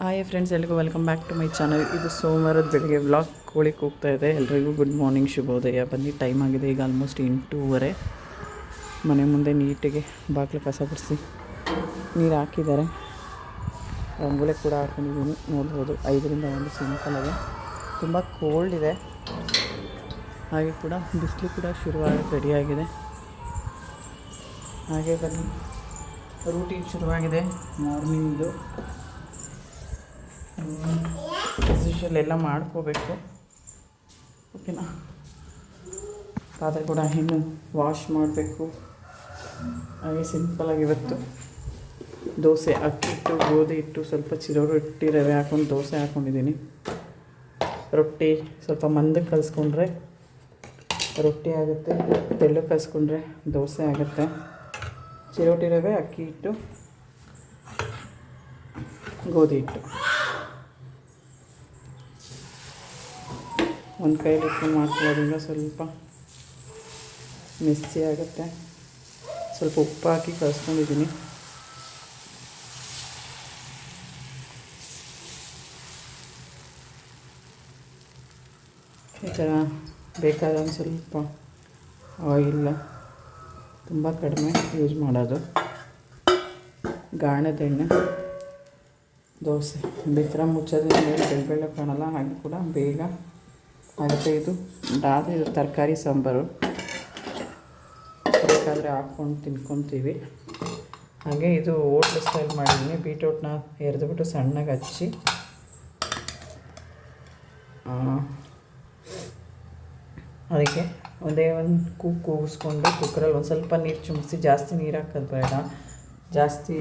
Hi friends, ಎಲ್ರಿಗೂ welcome back to my channel. ಇದು ಸೋಮವಾರದ ಬೆಳಗ್ಗೆ ವ್ಲಾಗ್ ಕೋಳಿ ಕೂಗ್ತಾ ಇದೆ. ಎಲ್ರಿಗೂ ಗುಡ್ ಮಾರ್ನಿಂಗ್, ಶುಭೋದಯ. ಬನ್ನಿ, ಟೈಮ್ ಆಗಿದೆ ಈಗ ಆಲ್ಮೋಸ್ಟ್ 8:30. ಮನೆ ಮುಂದೆ ನೀಟಿಗೆ ಬಾಗಿಲು ಕಸ ಬಿಡಿಸಿ ನೀರು ಹಾಕಿದ್ದಾರೆ. ರಂಗೋಲಿ ಕೂಡ ಹಾಕೊಂಡಿದ್ದೀನಿ, ನೋಡ್ಬೋದು. 5ರಿಂದ 1 ಸಿಂಪಲಾಗಿ ತುಂಬ ಕೋಲ್ಡ್ ಇದೆ. ಹಾಗೆ ಕೂಡ ಬಿಸಿಲು ಕೂಡ ಶುರುವಾಗಿ ರೆಡಿಯಾಗಿದೆ. ಹಾಗೆ ಬನ್ನಿ, ರೂಟೀನ್ ಶುರುವಾಗಿದೆ ಮಾರ್ನಿಂಗ್ದು. ಎಲ್ಲ ಮಾಡ್ಕೋಬೇಕು, ಓಕೆನಾ. ಪಾತ್ರೆ ಕೂಡ ಇನ್ನು ವಾಶ್ ಮಾಡಬೇಕು. ಹಾಗೆ ಸಿಂಪಲಾಗಿ ಇವತ್ತು ದೋಸೆ, ಅಕ್ಕಿ ಹಿಟ್ಟು, ಗೋಧಿ ಹಿಟ್ಟು, ಸ್ವಲ್ಪ ರೊಟ್ಟಿ ರವೆ ಹಾಕ್ಕೊಂಡು ದೋಸೆ ಹಾಕ್ಕೊಂಡಿದ್ದೀನಿ. ರೊಟ್ಟಿ ಸ್ವಲ್ಪ ಮಂದಕ್ಕೆ ಕಲಿಸ್ಕೊಂಡ್ರೆ ರೊಟ್ಟಿ ಆಗುತ್ತೆ, ತೆಳ್ಳಗೆ ಕಲಿಸ್ಕೊಂಡ್ರೆ ದೋಸೆ ಆಗುತ್ತೆ. ಚಿರೋಟಿ ರವೆ, ಅಕ್ಕಿ ಹಿಟ್ಟು, ಗೋಧಿ ಹಿಟ್ಟು ಒಂದು ಕೈಲಿ ಇಟ್ಕೊಂಡು ಮಾಡ್ಕೊಳ್ಳೋದ್ರಿಂದ ಸ್ವಲ್ಪ ಮೆಸ್ಸಿ ಆಗುತ್ತೆ. ಸ್ವಲ್ಪ ಉಪ್ಪು ಹಾಕಿ ಕಲಿಸ್ಕೊಂಡಿದ್ದೀನಿ. ಈ ಥರ ಬೇಕಾದ ಸ್ವಲ್ಪ ಆಯಿಲ್ ತುಂಬ ಕಡಿಮೆ ಯೂಸ್ ಮಾಡೋದು. ಗಾಣದ ಎಣ್ಣೆ, ದೋಸೆ ಈ ಥರ ಮುಚ್ಚೋದ್ರಿಂದ ಬೆಳ್ಳ ಕಾಣಲ್ಲ, ಹಾಗೆ ಕೂಡ ಬೇಗ ಆಗುತ್ತೆ. ಇದು ತರಕಾರಿ ಸಾಂಬಾರು, ಬೇಕಾದರೆ ಹಾಕ್ಕೊಂಡು ತಿನ್ಕೊತೀವಿ. ಹಾಗೆ ಇದು ಹೋಟ್ಲ್ ಸ್ಟೈಲ್ ಮಾಡಿದ್ದೀನಿ. ಬೀಟ್ರೋಟ್ನ ಎರೆದುಬಿಟ್ಟು ಸಣ್ಣಗೆ ಹಚ್ಚಿ ಅದಕ್ಕೆ ಒಂದೇ ಒಂದು ಕೂಗಿಸ್ಕೊಂಡು ಕುಕ್ಕರಲ್ಲಿ ಒಂದು ಸ್ವಲ್ಪ ನೀರು ಚುಮ್ಮಿಸಿ, ಜಾಸ್ತಿ ನೀರು ಹಾಕೋದು ಬೇಡ. ಜಾಸ್ತಿ